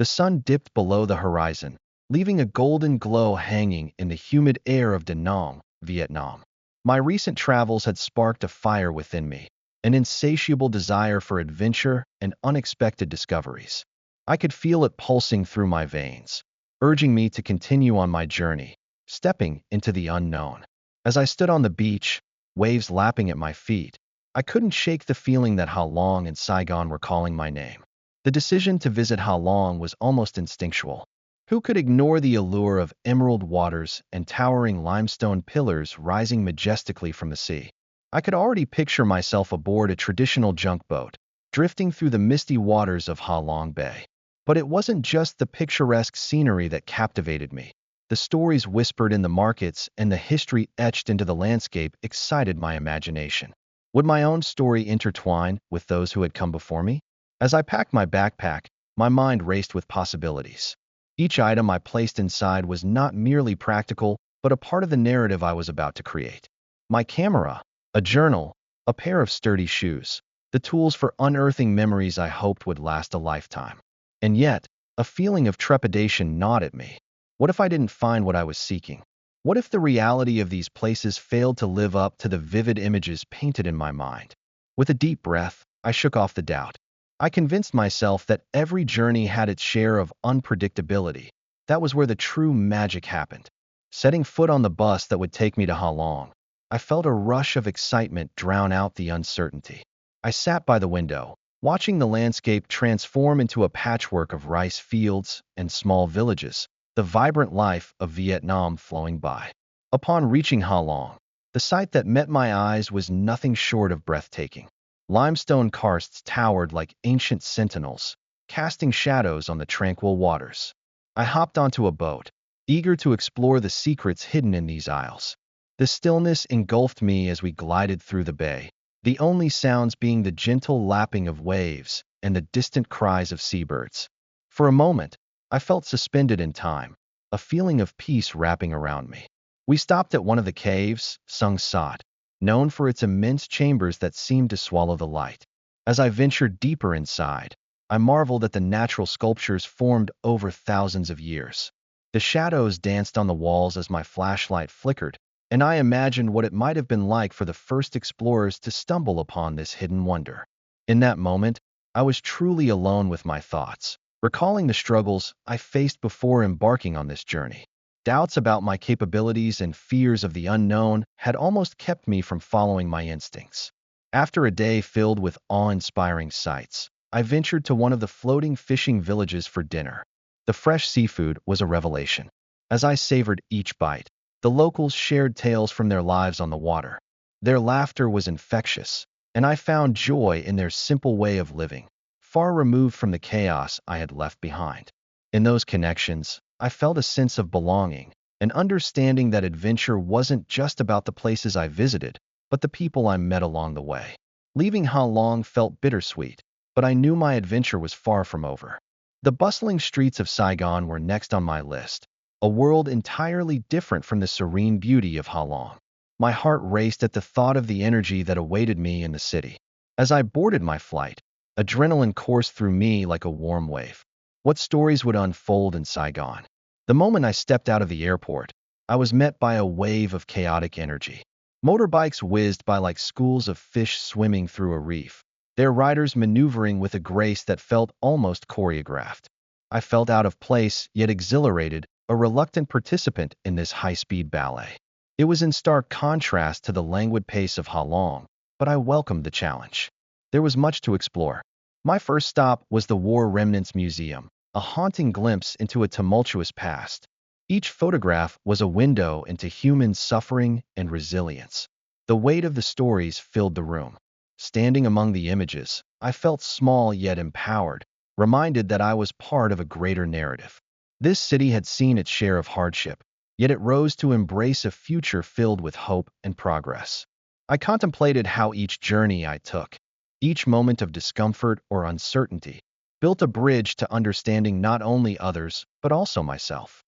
The sun dipped below the horizon, leaving a golden glow hanging in the humid air of Da Nang, Vietnam. My recent travels had sparked a fire within me, an insatiable desire for adventure and unexpected discoveries. I could feel it pulsing through my veins, urging me to continue on my journey, stepping into the unknown. As I stood on the beach, waves lapping at my feet, I couldn't shake the feeling that Ha Long and Saigon were calling my name. The decision to visit Ha Long was almost instinctual. Who could ignore the allure of emerald waters and towering limestone pillars rising majestically from the sea? I could already picture myself aboard a traditional junk boat, drifting through the misty waters of Ha Long Bay. But it wasn't just the picturesque scenery that captivated me. The stories whispered in the markets and the history etched into the landscape excited my imagination. Would my own story intertwine with those who had come before me? As I packed my backpack, my mind raced with possibilities. Each item I placed inside was not merely practical, but a part of the narrative I was about to create. My camera, a journal, a pair of sturdy shoes, the tools for unearthing memories I hoped would last a lifetime. And yet, a feeling of trepidation gnawed at me. What if I didn't find what I was seeking? What if the reality of these places failed to live up to the vivid images painted in my mind? With a deep breath, I shook off the doubt. I convinced myself that every journey had its share of unpredictability. That was where the true magic happened. Setting foot on the bus that would take me to Ha Long, I felt a rush of excitement drown out the uncertainty. I sat by the window, watching the landscape transform into a patchwork of rice fields and small villages, the vibrant life of Vietnam flowing by. Upon reaching Ha Long, the sight that met my eyes was nothing short of breathtaking. Limestone karsts towered like ancient sentinels, casting shadows on the tranquil waters. I hopped onto a boat, eager to explore the secrets hidden in these isles. The stillness engulfed me as we glided through the bay, the only sounds being the gentle lapping of waves and the distant cries of seabirds. For a moment, I felt suspended in time, a feeling of peace wrapping around me. We stopped at one of the caves, Sung Sat, known for its immense chambers that seemed to swallow the light. As I ventured deeper inside, I marveled at the natural sculptures formed over thousands of years. The shadows danced on the walls as my flashlight flickered, and I imagined what it might have been like for the first explorers to stumble upon this hidden wonder. In that moment, I was truly alone with my thoughts, recalling the struggles I faced before embarking on this journey. Doubts about my capabilities and fears of the unknown had almost kept me from following my instincts. After a day filled with awe-inspiring sights, I ventured to one of the floating fishing villages for dinner. The fresh seafood was a revelation. As I savored each bite, the locals shared tales from their lives on the water. Their laughter was infectious, and I found joy in their simple way of living, far removed from the chaos I had left behind. In those connections, I felt a sense of belonging, an understanding that adventure wasn't just about the places I visited, but the people I met along the way. Leaving Ha Long felt bittersweet, but I knew my adventure was far from over. The bustling streets of Saigon were next on my list, a world entirely different from the serene beauty of Ha Long. My heart raced at the thought of the energy that awaited me in the city. As I boarded my flight, adrenaline coursed through me like a warm wave. What stories would unfold in Saigon? The moment I stepped out of the airport, I was met by a wave of chaotic energy. Motorbikes whizzed by like schools of fish swimming through a reef, their riders maneuvering with a grace that felt almost choreographed. I felt out of place, yet exhilarated, a reluctant participant in this high-speed ballet. It was in stark contrast to the languid pace of Ha Long, but I welcomed the challenge. There was much to explore. My first stop was the War Remnants Museum, a haunting glimpse into a tumultuous past. Each photograph was a window into human suffering and resilience. The weight of the stories filled the room. Standing among the images, I felt small yet empowered, reminded that I was part of a greater narrative. This city had seen its share of hardship, yet it rose to embrace a future filled with hope and progress. I contemplated how each journey I took, each moment of discomfort or uncertainty, built a bridge to understanding not only others, but also myself.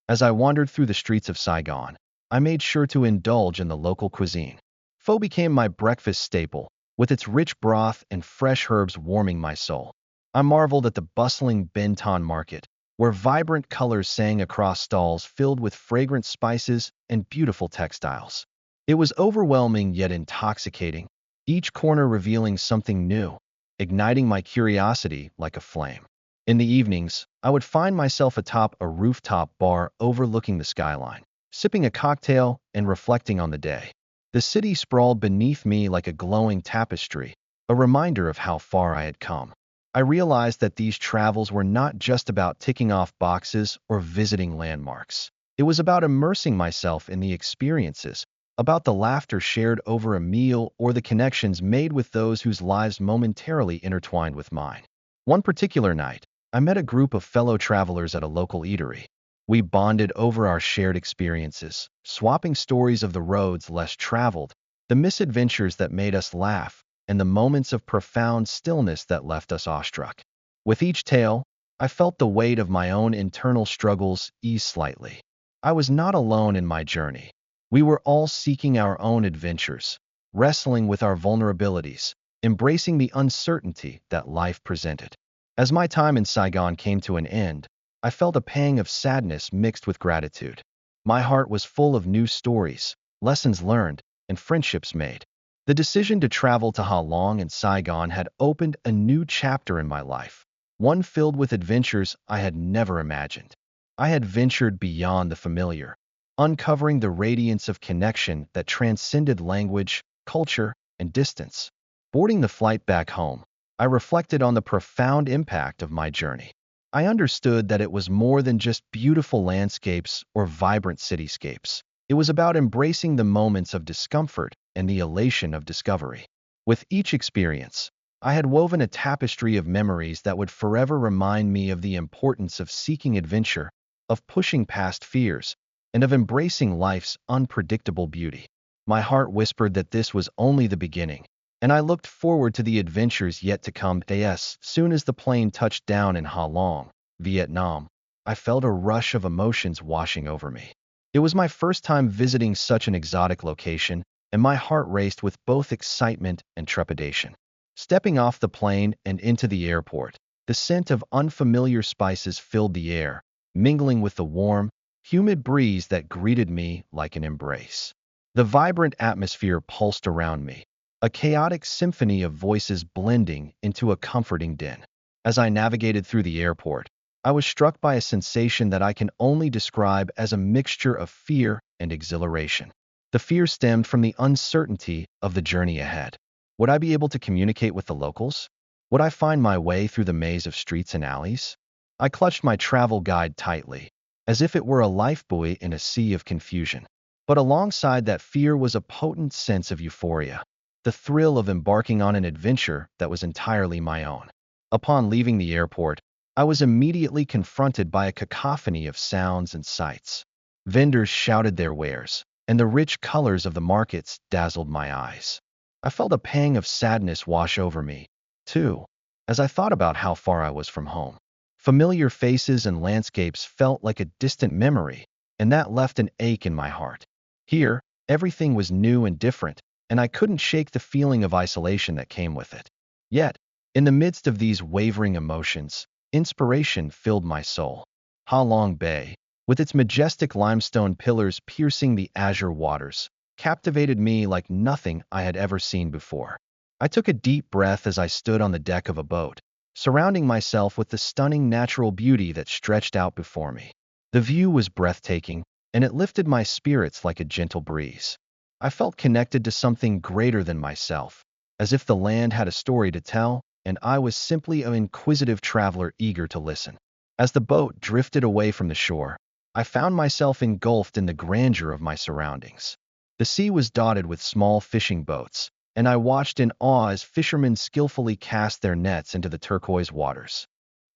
As I wandered through the streets of Saigon, I made sure to indulge in the local cuisine. Pho became my breakfast staple, with its rich broth and fresh herbs warming my soul. I marveled at the bustling Benton market, where vibrant colors sang across stalls filled with fragrant spices and beautiful textiles. It was overwhelming yet intoxicating, each corner revealing something new, igniting my curiosity like a flame. In the evenings, I would find myself atop a rooftop bar overlooking the skyline, sipping a cocktail and reflecting on the day. The city sprawled beneath me like a glowing tapestry, a reminder of how far I had come. I realized that these travels were not just about ticking off boxes or visiting landmarks. It was about immersing myself in the experiences, about the laughter shared over a meal or the connections made with those whose lives momentarily intertwined with mine. One particular night, I met a group of fellow travelers at a local eatery. We bonded over our shared experiences, swapping stories of the roads less traveled, the misadventures that made us laugh, and the moments of profound stillness that left us awestruck. With each tale, I felt the weight of my own internal struggles ease slightly. I was not alone in my journey. We were all seeking our own adventures, wrestling with our vulnerabilities, embracing the uncertainty that life presented. As my time in Saigon came to an end, I felt a pang of sadness mixed with gratitude. My heart was full of new stories, lessons learned, and friendships made. The decision to travel to Ha Long and Saigon had opened a new chapter in my life, one filled with adventures I had never imagined. I had ventured beyond the familiar, uncovering the radiance of connection that transcended language, culture, and distance. Boarding the flight back home, I reflected on the profound impact of my journey. I understood that it was more than just beautiful landscapes or vibrant cityscapes. It was about embracing the moments of discomfort and the elation of discovery. With each experience, I had woven a tapestry of memories that would forever remind me of the importance of seeking adventure, of pushing past fears, and of embracing life's unpredictable beauty. My heart whispered that this was only the beginning, and I looked forward to the adventures yet to come. As soon as the plane touched down in Ha Long, Vietnam, I felt a rush of emotions washing over me. It was my first time visiting such an exotic location, and my heart raced with both excitement and trepidation. Stepping off the plane and into the airport, the scent of unfamiliar spices filled the air, mingling with the warm, humid breeze that greeted me like an embrace. The vibrant atmosphere pulsed around me, a chaotic symphony of voices blending into a comforting din. As I navigated through the airport, I was struck by a sensation that I can only describe as a mixture of fear and exhilaration. The fear stemmed from the uncertainty of the journey ahead. Would I be able to communicate with the locals? Would I find my way through the maze of streets and alleys? I clutched my travel guide tightly, as if it were a lifebuoy in a sea of confusion. But alongside that fear was a potent sense of euphoria, the thrill of embarking on an adventure that was entirely my own. Upon leaving the airport, I was immediately confronted by a cacophony of sounds and sights. Vendors shouted their wares, and the rich colors of the markets dazzled my eyes. I felt a pang of sadness wash over me, too, as I thought about how far I was from home. Familiar faces and landscapes felt like a distant memory, and that left an ache in my heart. Here, everything was new and different, and I couldn't shake the feeling of isolation that came with it. Yet, in the midst of these wavering emotions, inspiration filled my soul. Ha Long Bay, with its majestic limestone pillars piercing the azure waters, captivated me like nothing I had ever seen before. I took a deep breath as I stood on the deck of a boat, surrounding myself with the stunning natural beauty that stretched out before me. The view was breathtaking, and it lifted my spirits like a gentle breeze. I felt connected to something greater than myself, as if the land had a story to tell, and I was simply an inquisitive traveler eager to listen. As the boat drifted away from the shore, I found myself engulfed in the grandeur of my surroundings. The sea was dotted with small fishing boats, and I watched in awe as fishermen skillfully cast their nets into the turquoise waters.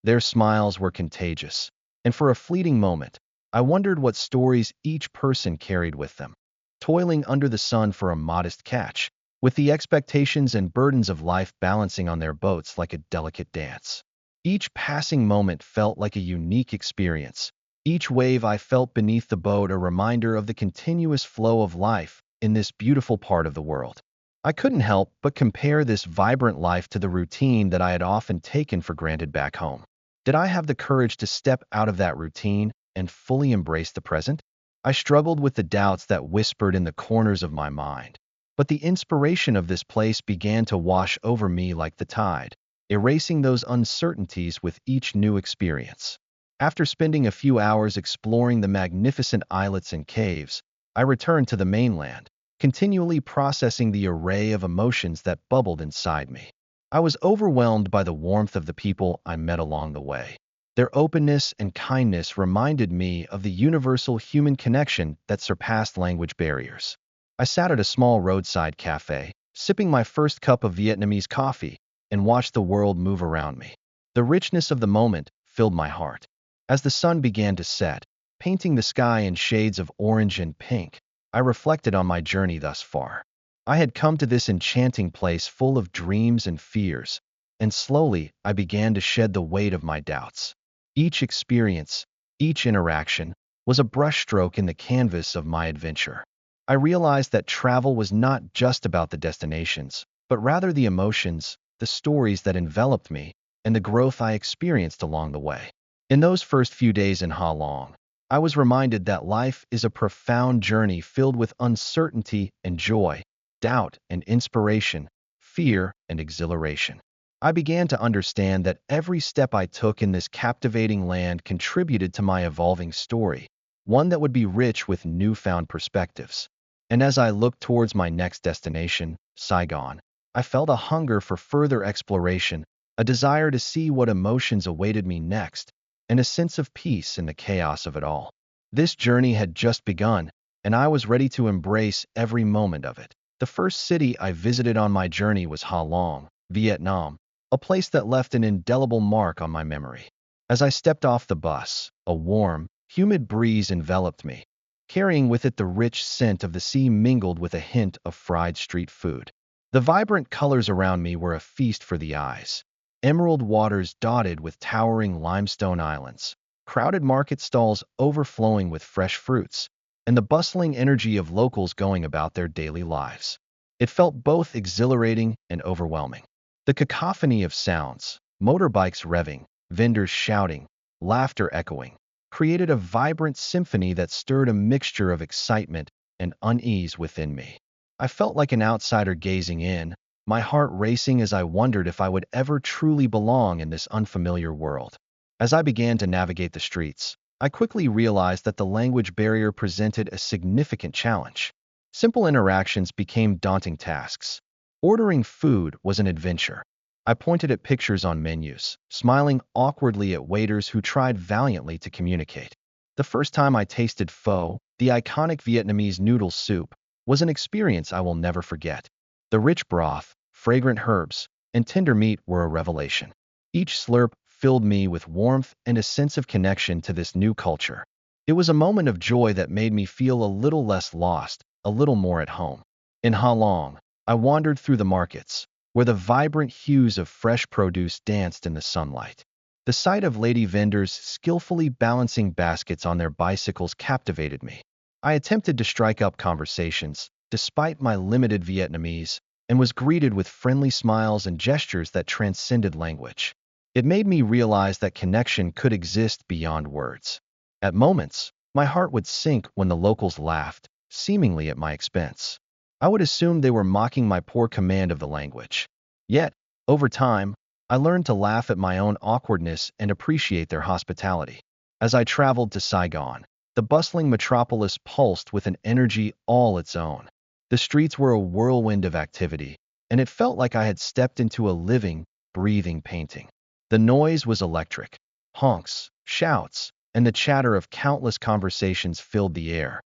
Their smiles were contagious, and for a fleeting moment, I wondered what stories each person carried with them, toiling under the sun for a modest catch, with the expectations and burdens of life balancing on their boats like a delicate dance. Each passing moment felt like a unique experience. Each wave I felt beneath the boat a reminder of the continuous flow of life in this beautiful part of the world. I couldn't help but compare this vibrant life to the routine that I had often taken for granted back home. Did I have the courage to step out of that routine and fully embrace the present? I struggled with the doubts that whispered in the corners of my mind. But the inspiration of this place began to wash over me like the tide, erasing those uncertainties with each new experience. After spending a few hours exploring the magnificent islets and caves, I returned to the mainland, continually processing the array of emotions that bubbled inside me. I was overwhelmed by the warmth of the people I met along the way. Their openness and kindness reminded me of the universal human connection that surpassed language barriers. I sat at a small roadside cafe, sipping my first cup of Vietnamese coffee, and watched the world move around me. The richness of the moment filled my heart. As the sun began to set, painting the sky in shades of orange and pink, I reflected on my journey thus far. I had come to this enchanting place full of dreams and fears, and slowly I began to shed the weight of my doubts. Each experience, each interaction, was a brushstroke in the canvas of my adventure. I realized that travel was not just about the destinations, but rather the emotions, the stories that enveloped me, and the growth I experienced along the way. In those first few days in Ha Long, I was reminded that life is a profound journey filled with uncertainty and joy, doubt and inspiration, fear and exhilaration. I began to understand that every step I took in this captivating land contributed to my evolving story, one that would be rich with newfound perspectives. And as I looked towards my next destination, Saigon, I felt a hunger for further exploration, a desire to see what emotions awaited me next, and a sense of peace in the chaos of it all. This journey had just begun, and I was ready to embrace every moment of it. The first city I visited on my journey was Ha Long, Vietnam, a place that left an indelible mark on my memory. As I stepped off the bus, a warm, humid breeze enveloped me, carrying with it the rich scent of the sea mingled with a hint of fried street food. The vibrant colors around me were a feast for the eyes. Emerald waters dotted with towering limestone islands, crowded market stalls overflowing with fresh fruits, and the bustling energy of locals going about their daily lives. It felt both exhilarating and overwhelming. The cacophony of sounds, motorbikes revving, vendors shouting, laughter echoing, created a vibrant symphony that stirred a mixture of excitement and unease within me. I felt like an outsider gazing in, my heart racing as I wondered if I would ever truly belong in this unfamiliar world. As I began to navigate the streets, I quickly realized that the language barrier presented a significant challenge. Simple interactions became daunting tasks. Ordering food was an adventure. I pointed at pictures on menus, smiling awkwardly at waiters who tried valiantly to communicate. The first time I tasted pho, the iconic Vietnamese noodle soup, was an experience I will never forget. The rich broth, fragrant herbs, and tender meat were a revelation. Each slurp filled me with warmth and a sense of connection to this new culture. It was a moment of joy that made me feel a little less lost, a little more at home. In Ha Long, I wandered through the markets, where the vibrant hues of fresh produce danced in the sunlight. The sight of lady vendors skillfully balancing baskets on their bicycles captivated me. I attempted to strike up conversations, despite my limited Vietnamese, and was greeted with friendly smiles and gestures that transcended language. It made me realize that connection could exist beyond words. At moments, my heart would sink when the locals laughed, seemingly at my expense. I would assume they were mocking my poor command of the language. Yet, over time, I learned to laugh at my own awkwardness and appreciate their hospitality. As I traveled to Saigon, the bustling metropolis pulsed with an energy all its own. The streets were a whirlwind of activity, and it felt like I had stepped into a living, breathing painting. The noise was electric. Honks, shouts, and the chatter of countless conversations filled the air.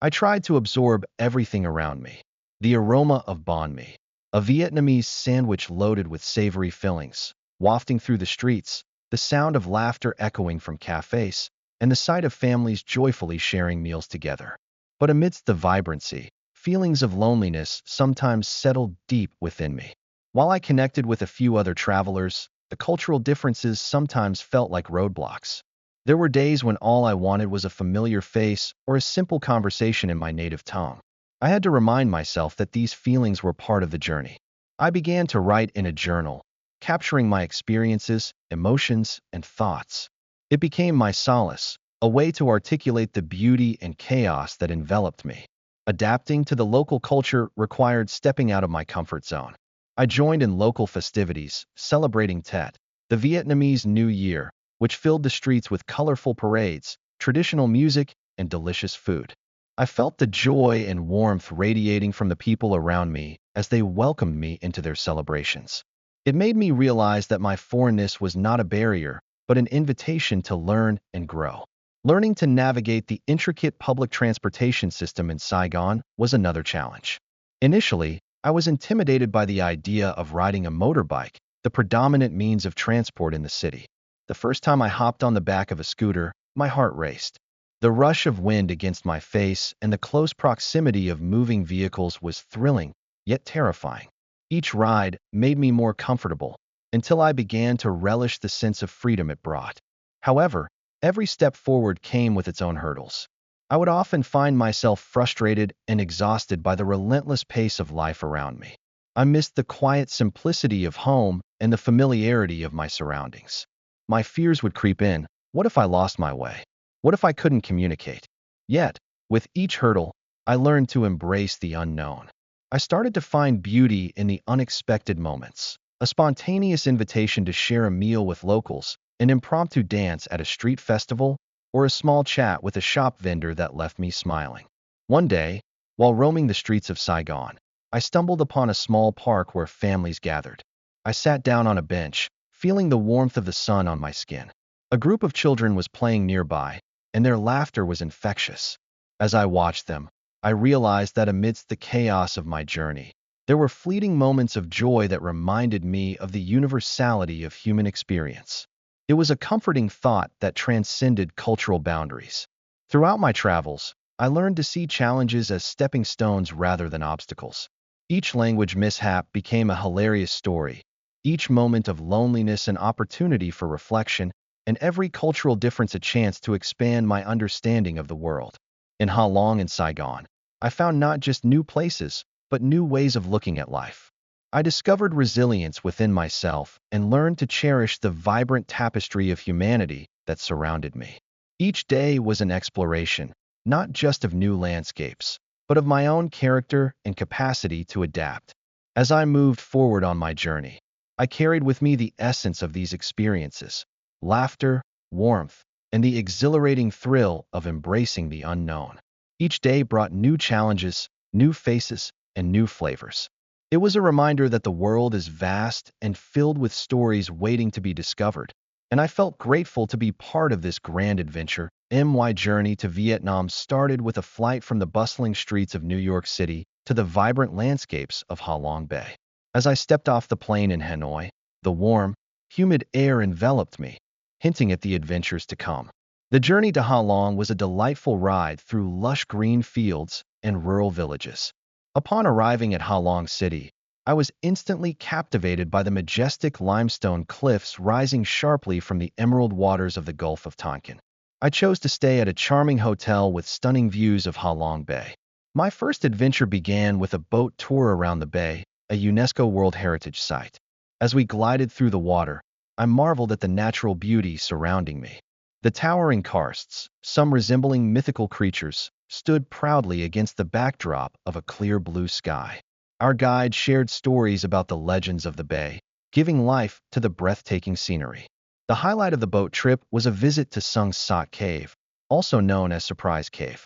I tried to absorb everything around me. The aroma of banh mi, a Vietnamese sandwich loaded with savory fillings, wafting through the streets, the sound of laughter echoing from cafes, and the sight of families joyfully sharing meals together. But amidst the vibrancy, feelings of loneliness sometimes settled deep within me. While I connected with a few other travelers, the cultural differences sometimes felt like roadblocks. There were days when all I wanted was a familiar face or a simple conversation in my native tongue. I had to remind myself that these feelings were part of the journey. I began to write in a journal, capturing my experiences, emotions, and thoughts. It became my solace, a way to articulate the beauty and chaos that enveloped me. Adapting to the local culture required stepping out of my comfort zone. I joined in local festivities, celebrating Tet, the Vietnamese New Year, which filled the streets with colorful parades, traditional music, and delicious food. I felt the joy and warmth radiating from the people around me as they welcomed me into their celebrations. It made me realize that my foreignness was not a barrier, but an invitation to learn and grow. Learning to navigate the intricate public transportation system in Saigon was another challenge. Initially, I was intimidated by the idea of riding a motorbike, the predominant means of transport in the city. The first time I hopped on the back of a scooter, my heart raced. The rush of wind against my face and the close proximity of moving vehicles was thrilling, yet terrifying. Each ride made me more comfortable until I began to relish the sense of freedom it brought. However, every step forward came with its own hurdles. I would often find myself frustrated and exhausted by the relentless pace of life around me. I missed the quiet simplicity of home and the familiarity of my surroundings. My fears would creep in. What if I lost my way? What if I couldn't communicate? Yet, with each hurdle, I learned to embrace the unknown. I started to find beauty in the unexpected moments. A spontaneous invitation to share a meal with locals, an impromptu dance at a street festival, or a small chat with a shop vendor that left me smiling. One day, while roaming the streets of Saigon, I stumbled upon a small park where families gathered. I sat down on a bench, feeling the warmth of the sun on my skin. A group of children was playing nearby, and their laughter was infectious. As I watched them, I realized that amidst the chaos of my journey, there were fleeting moments of joy that reminded me of the universality of human experience. It was a comforting thought that transcended cultural boundaries. Throughout my travels, I learned to see challenges as stepping stones rather than obstacles. Each language mishap became a hilarious story, each moment of loneliness an opportunity for reflection, and every cultural difference a chance to expand my understanding of the world. In Ha Long and Saigon, I found not just new places, but new ways of looking at life. I discovered resilience within myself and learned to cherish the vibrant tapestry of humanity that surrounded me. Each day was an exploration, not just of new landscapes, but of my own character and capacity to adapt. As I moved forward on my journey, I carried with me the essence of these experiences: laughter, warmth, and the exhilarating thrill of embracing the unknown. Each day brought new challenges, new faces, and new flavors. It was a reminder that the world is vast and filled with stories waiting to be discovered, and I felt grateful to be part of this grand adventure. My journey to Vietnam started with a flight from the bustling streets of New York City to the vibrant landscapes of Ha Long Bay. As I stepped off the plane in Hanoi, the warm, humid air enveloped me, hinting at the adventures to come. The journey to Ha Long was a delightful ride through lush green fields and rural villages. Upon arriving at Ha Long City, I was instantly captivated by the majestic limestone cliffs rising sharply from the emerald waters of the Gulf of Tonkin. I chose to stay at a charming hotel with stunning views of Ha Long Bay. My first adventure began with a boat tour around the bay, a UNESCO World Heritage Site. As we glided through the water, I marveled at the natural beauty surrounding me. The towering karsts, some resembling mythical creatures, stood proudly against the backdrop of a clear blue sky. Our guide shared stories about the legends of the bay, giving life to the breathtaking scenery. The highlight of the boat trip was a visit to Sung Sat Cave, also known as Surprise Cave.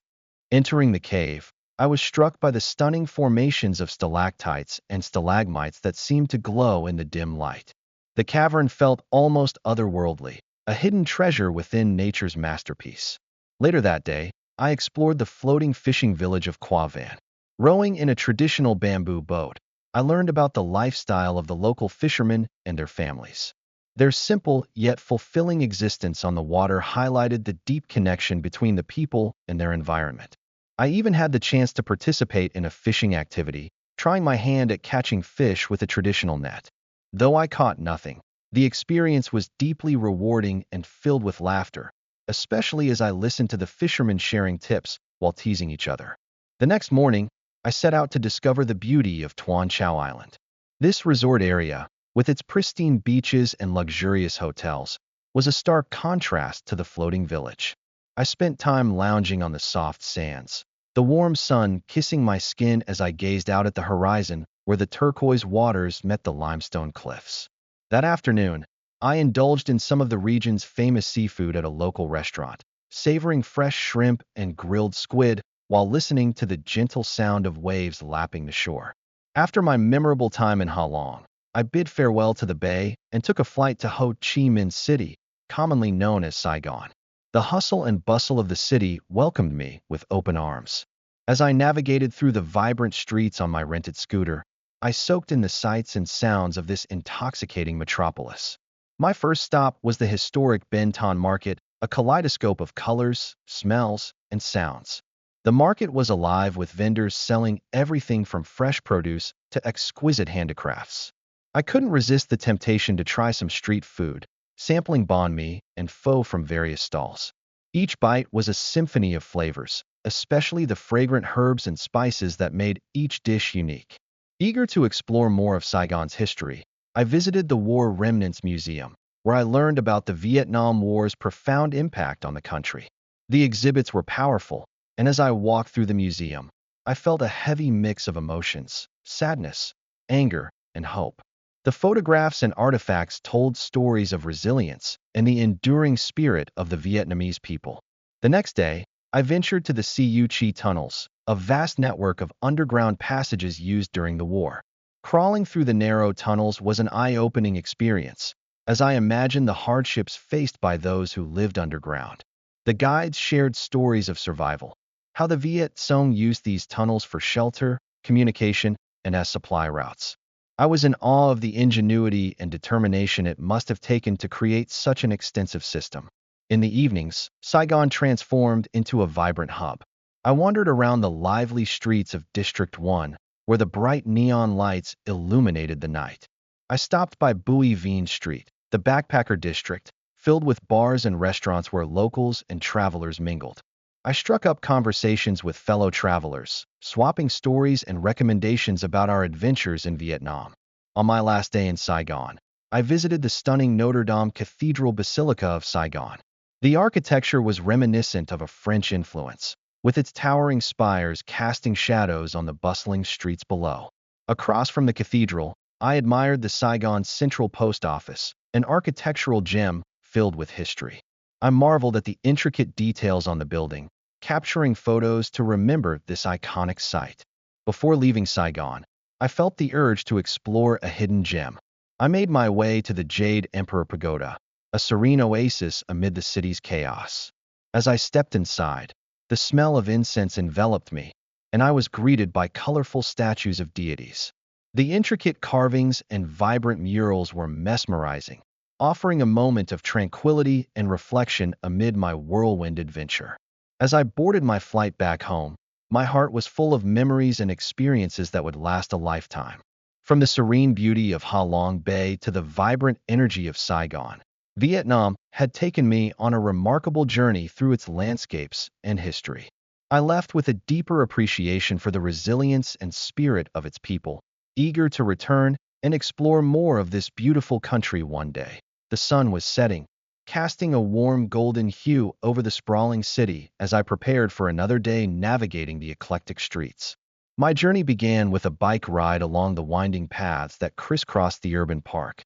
Entering the cave, I was struck by the stunning formations of stalactites and stalagmites that seemed to glow in the dim light. The cavern felt almost otherworldly, a hidden treasure within nature's masterpiece. Later that day, I explored the floating fishing village of Qua Van. Rowing in a traditional bamboo boat, I learned about the lifestyle of the local fishermen and their families. Their simple yet fulfilling existence on the water highlighted the deep connection between the people and their environment. I even had the chance to participate in a fishing activity, trying my hand at catching fish with a traditional net. Though I caught nothing, the experience was deeply rewarding and filled with laughter, especially as I listened to the fishermen sharing tips while teasing each other. The next morning, I set out to discover the beauty of Tuan Chau Island. This resort area, with its pristine beaches and luxurious hotels, was a stark contrast to the floating village. I spent time lounging on the soft sands, the warm sun kissing my skin as I gazed out at the horizon where the turquoise waters met the limestone cliffs. That afternoon, I indulged in some of the region's famous seafood at a local restaurant, savoring fresh shrimp and grilled squid while listening to the gentle sound of waves lapping the shore. After my memorable time in Ha Long, I bid farewell to the bay and took a flight to Ho Chi Minh City, commonly known as Saigon. The hustle and bustle of the city welcomed me with open arms. As I navigated through the vibrant streets on my rented scooter, I soaked in the sights and sounds of this intoxicating metropolis. My first stop was the historic Ben Thanh Market, a kaleidoscope of colors, smells, and sounds. The market was alive with vendors selling everything from fresh produce to exquisite handicrafts. I couldn't resist the temptation to try some street food, sampling banh mi and pho from various stalls. Each bite was a symphony of flavors, especially the fragrant herbs and spices that made each dish unique. Eager to explore more of Saigon's history, I visited the War Remnants Museum, where I learned about the Vietnam War's profound impact on the country. The exhibits were powerful, and as I walked through the museum, I felt a heavy mix of emotions: sadness, anger, and hope. The photographs and artifacts told stories of resilience and the enduring spirit of the Vietnamese people. The next day, I ventured to the Cu Chi tunnels, a vast network of underground passages used during the war. Crawling through the narrow tunnels was an eye-opening experience, as I imagined the hardships faced by those who lived underground. The guides shared stories of survival, how the Viet Cong used these tunnels for shelter, communication, and as supply routes. I was in awe of the ingenuity and determination it must have taken to create such an extensive system. In the evenings, Saigon transformed into a vibrant hub. I wandered around the lively streets of District 1, where the bright neon lights illuminated the night. I stopped by Bui Vien Street, the backpacker district, filled with bars and restaurants where locals and travelers mingled. I struck up conversations with fellow travelers, swapping stories and recommendations about our adventures in Vietnam. On my last day in Saigon, I visited the stunning Notre Dame Cathedral Basilica of Saigon. The architecture was reminiscent of a French influence, with its towering spires casting shadows on the bustling streets below. Across from the cathedral, I admired the Saigon Central Post Office, an architectural gem filled with history. I marveled at the intricate details on the building, capturing photos to remember this iconic site. Before leaving Saigon, I felt the urge to explore a hidden gem. I made my way to the Jade Emperor Pagoda, a serene oasis amid the city's chaos. As I stepped inside, the smell of incense enveloped me, and I was greeted by colorful statues of deities. The intricate carvings and vibrant murals were mesmerizing, offering a moment of tranquility and reflection amid my whirlwind adventure. As I boarded my flight back home, my heart was full of memories and experiences that would last a lifetime. From the serene beauty of Ha Long Bay to the vibrant energy of Saigon, Vietnam had taken me on a remarkable journey through its landscapes and history. I left with a deeper appreciation for the resilience and spirit of its people, eager to return and explore more of this beautiful country one day. The sun was setting, casting a warm golden hue over the sprawling city as I prepared for another day navigating the eclectic streets. My journey began with a bike ride along the winding paths that crisscrossed the urban park.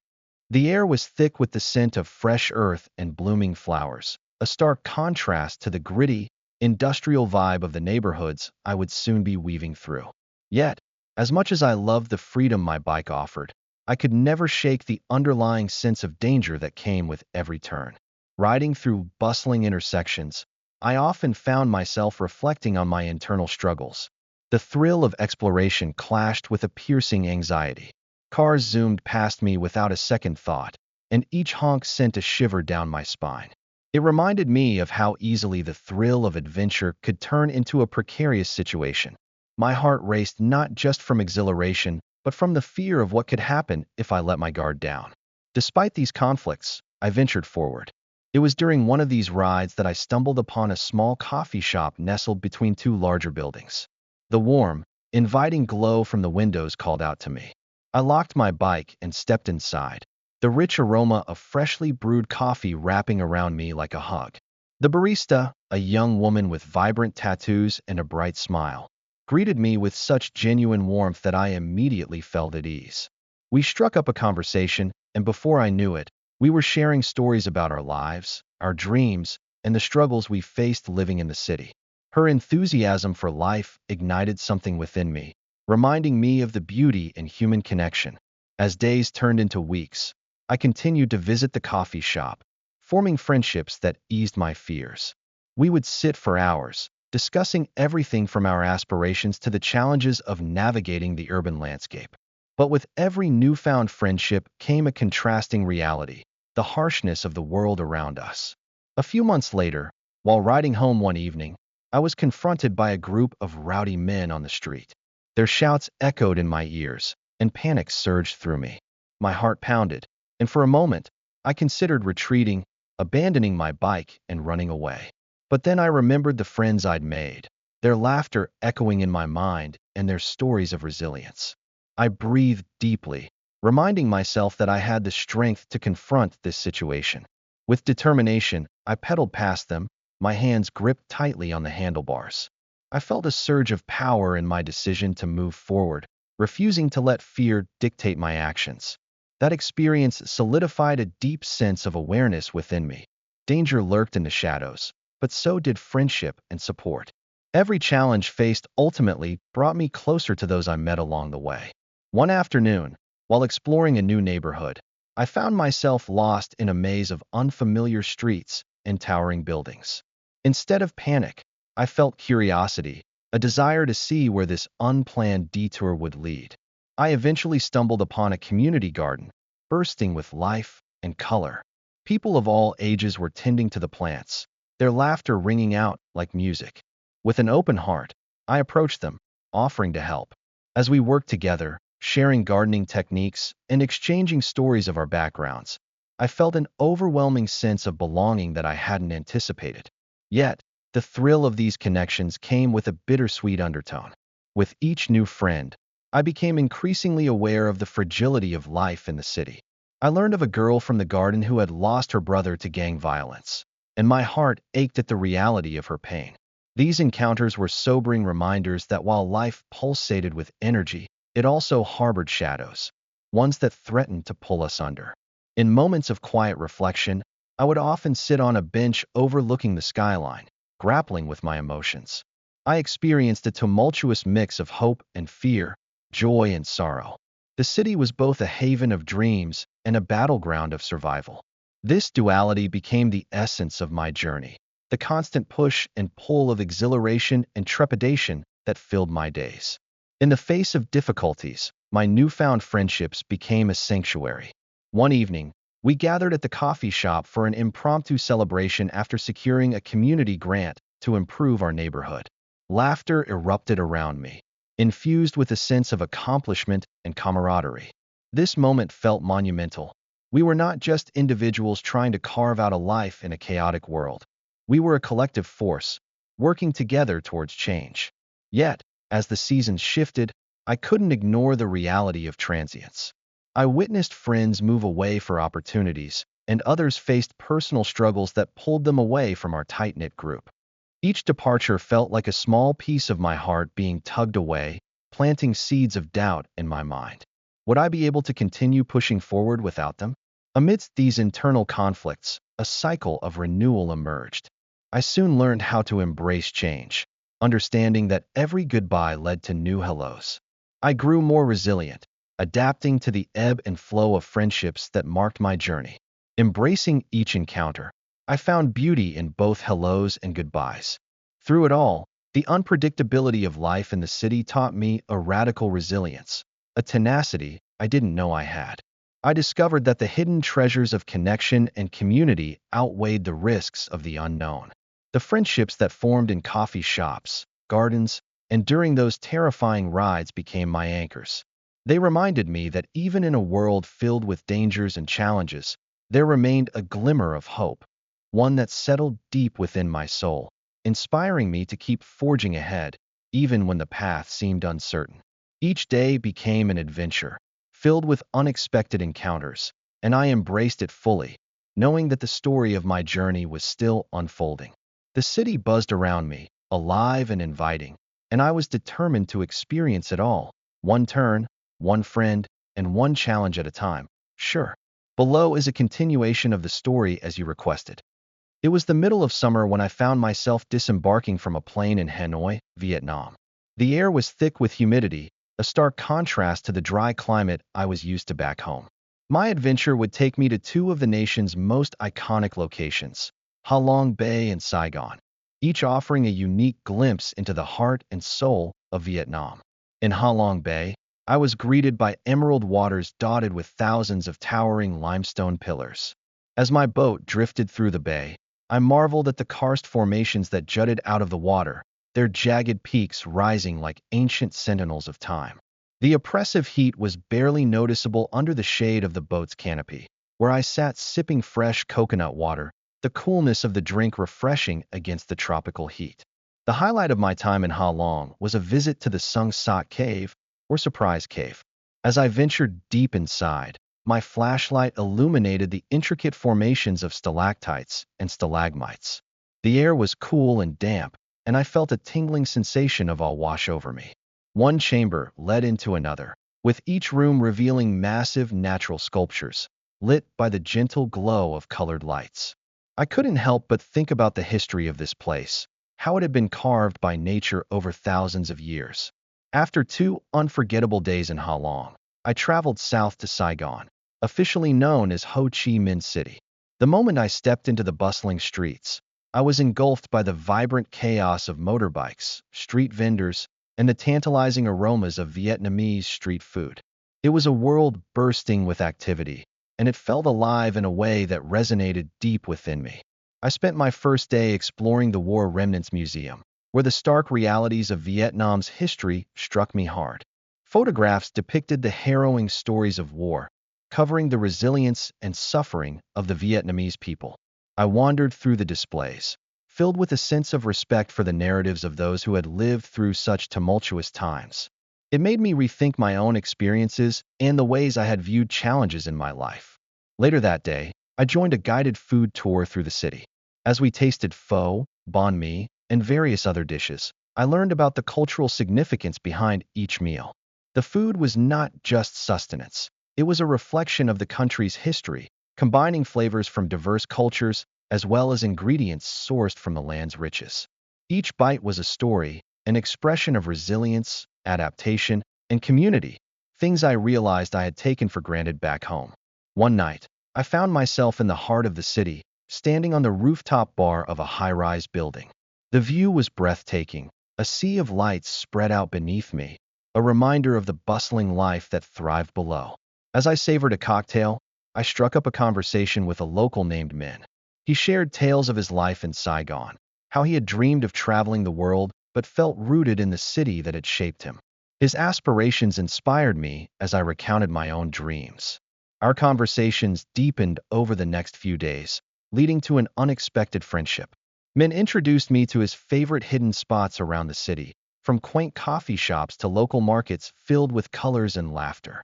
The air was thick with the scent of fresh earth and blooming flowers, a stark contrast to the gritty, industrial vibe of the neighborhoods I would soon be weaving through. Yet, as much as I loved the freedom my bike offered, I could never shake the underlying sense of danger that came with every turn. Riding through bustling intersections, I often found myself reflecting on my internal struggles. The thrill of exploration clashed with a piercing anxiety. Cars zoomed past me without a second thought, and each honk sent a shiver down my spine. It reminded me of how easily the thrill of adventure could turn into a precarious situation. My heart raced not just from exhilaration, but from the fear of what could happen if I let my guard down. Despite these conflicts, I ventured forward. It was during one of these rides that I stumbled upon a small coffee shop nestled between two larger buildings. The warm, inviting glow from the windows called out to me. I locked my bike and stepped inside, the rich aroma of freshly brewed coffee wrapping around me like a hug. The barista, a young woman with vibrant tattoos and a bright smile, greeted me with such genuine warmth that I immediately felt at ease. We struck up a conversation, and before I knew it, we were sharing stories about our lives, our dreams, and the struggles we faced living in the city. Her enthusiasm for life ignited something within me, reminding me of the beauty in human connection. As days turned into weeks, I continued to visit the coffee shop, forming friendships that eased my fears. We would sit for hours, discussing everything from our aspirations to the challenges of navigating the urban landscape. But with every newfound friendship came a contrasting reality, the harshness of the world around us. A few months later, while riding home one evening, I was confronted by a group of rowdy men on the street. Their shouts echoed in my ears, and panic surged through me. My heart pounded, and for a moment, I considered retreating, abandoning my bike, and running away. But then I remembered the friends I'd made, their laughter echoing in my mind, and their stories of resilience. I breathed deeply, reminding myself that I had the strength to confront this situation. With determination, I pedaled past them, my hands gripped tightly on the handlebars. I felt a surge of power in my decision to move forward, refusing to let fear dictate my actions. That experience solidified a deep sense of awareness within me. Danger lurked in the shadows, but so did friendship and support. Every challenge faced ultimately brought me closer to those I met along the way. One afternoon, while exploring a new neighborhood, I found myself lost in a maze of unfamiliar streets and towering buildings. Instead of panic, I felt curiosity, a desire to see where this unplanned detour would lead. I eventually stumbled upon a community garden, bursting with life and color. People of all ages were tending to the plants, their laughter ringing out like music. With an open heart, I approached them, offering to help. As we worked together, sharing gardening techniques and exchanging stories of our backgrounds, I felt an overwhelming sense of belonging that I hadn't anticipated. Yet, the thrill of these connections came with a bittersweet undertone. With each new friend, I became increasingly aware of the fragility of life in the city. I learned of a girl from the garden who had lost her brother to gang violence, and my heart ached at the reality of her pain. These encounters were sobering reminders that while life pulsated with energy, it also harbored shadows, ones that threatened to pull us under. In moments of quiet reflection, I would often sit on a bench overlooking the skyline, grappling with my emotions. I experienced a tumultuous mix of hope and fear, joy and sorrow. The city was both a haven of dreams and a battleground of survival. This duality became the essence of my journey, the constant push and pull of exhilaration and trepidation that filled my days. In the face of difficulties, my newfound friendships became a sanctuary. One evening, we gathered at the coffee shop for an impromptu celebration after securing a community grant to improve our neighborhood. Laughter erupted around me, infused with a sense of accomplishment and camaraderie. This moment felt monumental. We were not just individuals trying to carve out a life in a chaotic world. We were a collective force, working together towards change. Yet, as the seasons shifted, I couldn't ignore the reality of transience. I witnessed friends move away for opportunities, and others faced personal struggles that pulled them away from our tight-knit group. Each departure felt like a small piece of my heart being tugged away, planting seeds of doubt in my mind. Would I be able to continue pushing forward without them? Amidst these internal conflicts, a cycle of renewal emerged. I soon learned how to embrace change, understanding that every goodbye led to new hellos. I grew more resilient, adapting to the ebb and flow of friendships that marked my journey. Embracing each encounter, I found beauty in both hellos and goodbyes. Through it all, the unpredictability of life in the city taught me a radical resilience, a tenacity I didn't know I had. I discovered that the hidden treasures of connection and community outweighed the risks of the unknown. The friendships that formed in coffee shops, gardens, and during those terrifying rides became my anchors. They reminded me that even in a world filled with dangers and challenges, there remained a glimmer of hope, one that settled deep within my soul, inspiring me to keep forging ahead, even when the path seemed uncertain. Each day became an adventure, filled with unexpected encounters, and I embraced it fully, knowing that the story of my journey was still unfolding. The city buzzed around me, alive and inviting, and I was determined to experience it all, one turn, one friend, and one challenge at a time. Sure. Below is a continuation of the story as you requested. It was the middle of summer when I found myself disembarking from a plane in Hanoi, Vietnam. The air was thick with humidity, a stark contrast to the dry climate I was used to back home. My adventure would take me to two of the nation's most iconic locations, Ha Long Bay and Saigon, each offering a unique glimpse into the heart and soul of Vietnam. In Ha Long Bay, I was greeted by emerald waters dotted with thousands of towering limestone pillars. As my boat drifted through the bay, I marveled at the karst formations that jutted out of the water, their jagged peaks rising like ancient sentinels of time. The oppressive heat was barely noticeable under the shade of the boat's canopy, where I sat sipping fresh coconut water, the coolness of the drink refreshing against the tropical heat. The highlight of my time in Ha Long was a visit to the Sung Sat Cave, or Surprise Cave. As I ventured deep inside, my flashlight illuminated the intricate formations of stalactites and stalagmites. The air was cool and damp, and I felt a tingling sensation of awe wash over me. One chamber led into another, with each room revealing massive natural sculptures, lit by the gentle glow of colored lights. I couldn't help but think about the history of this place, how it had been carved by nature over thousands of years. After 2 unforgettable days in Ha Long, I traveled south to Saigon, officially known as Ho Chi Minh City. The moment I stepped into the bustling streets, I was engulfed by the vibrant chaos of motorbikes, street vendors, and the tantalizing aromas of Vietnamese street food. It was a world bursting with activity, and it felt alive in a way that resonated deep within me. I spent my first day exploring the War Remnants Museum, where the stark realities of Vietnam's history struck me hard. Photographs depicted the harrowing stories of war, covering the resilience and suffering of the Vietnamese people. I wandered through the displays, filled with a sense of respect for the narratives of those who had lived through such tumultuous times. It made me rethink my own experiences and the ways I had viewed challenges in my life. Later that day, I joined a guided food tour through the city. As we tasted pho, banh mi, and various other dishes, I learned about the cultural significance behind each meal. The food was not just sustenance. It was a reflection of the country's history, combining flavors from diverse cultures as well as ingredients sourced from the land's riches. Each bite was a story, an expression of resilience, adaptation, and community, things I realized I had taken for granted back home. One night, I found myself in the heart of the city, standing on the rooftop bar of a high-rise building. The view was breathtaking, a sea of lights spread out beneath me, a reminder of the bustling life that thrived below. As I savored a cocktail, I struck up a conversation with a local named Min. He shared tales of his life in Saigon, how he had dreamed of traveling the world but felt rooted in the city that had shaped him. His aspirations inspired me as I recounted my own dreams. Our conversations deepened over the next few days, leading to an unexpected friendship. Min introduced me to his favorite hidden spots around the city, from quaint coffee shops to local markets filled with colors and laughter.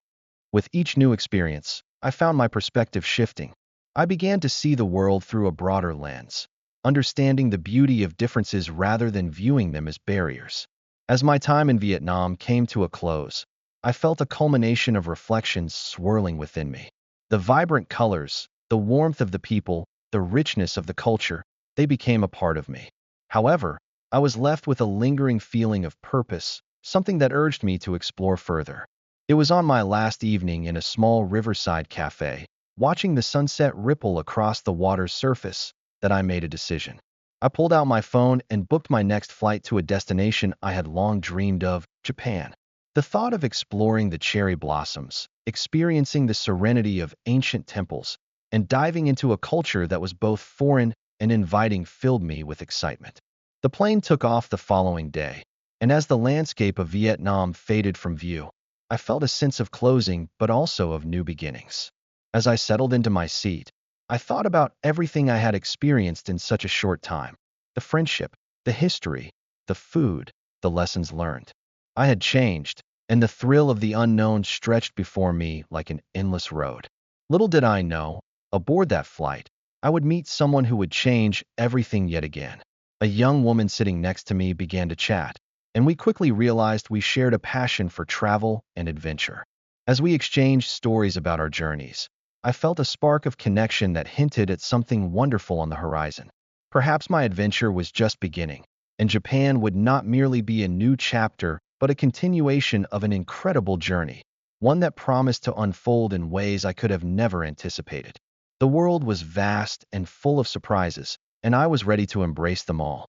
With each new experience, I found my perspective shifting. I began to see the world through a broader lens, understanding the beauty of differences rather than viewing them as barriers. As my time in Vietnam came to a close, I felt a culmination of reflections swirling within me. The vibrant colors, the warmth of the people, the richness of the culture, they became a part of me. However, I was left with a lingering feeling of purpose, something that urged me to explore further. It was on my last evening in a small riverside cafe, watching the sunset ripple across the water's surface, that I made a decision. I pulled out my phone and booked my next flight to a destination I had long dreamed of, Japan. The thought of exploring the cherry blossoms, experiencing the serenity of ancient temples, and diving into a culture that was both foreign and inviting filled me with excitement. The plane took off the following day, and as the landscape of Vietnam faded from view, I felt a sense of closing but also of new beginnings. As I settled into my seat, I thought about everything I had experienced in such a short time. The friendship, the history, the food, the lessons learned. I had changed, and the thrill of the unknown stretched before me like an endless road. Little did I know, aboard that flight, I would meet someone who would change everything yet again. A young woman sitting next to me began to chat, and we quickly realized we shared a passion for travel and adventure. As we exchanged stories about our journeys, I felt a spark of connection that hinted at something wonderful on the horizon. Perhaps my adventure was just beginning, and Japan would not merely be a new chapter, but a continuation of an incredible journey, one that promised to unfold in ways I could have never anticipated. The world was vast and full of surprises, and I was ready to embrace them all.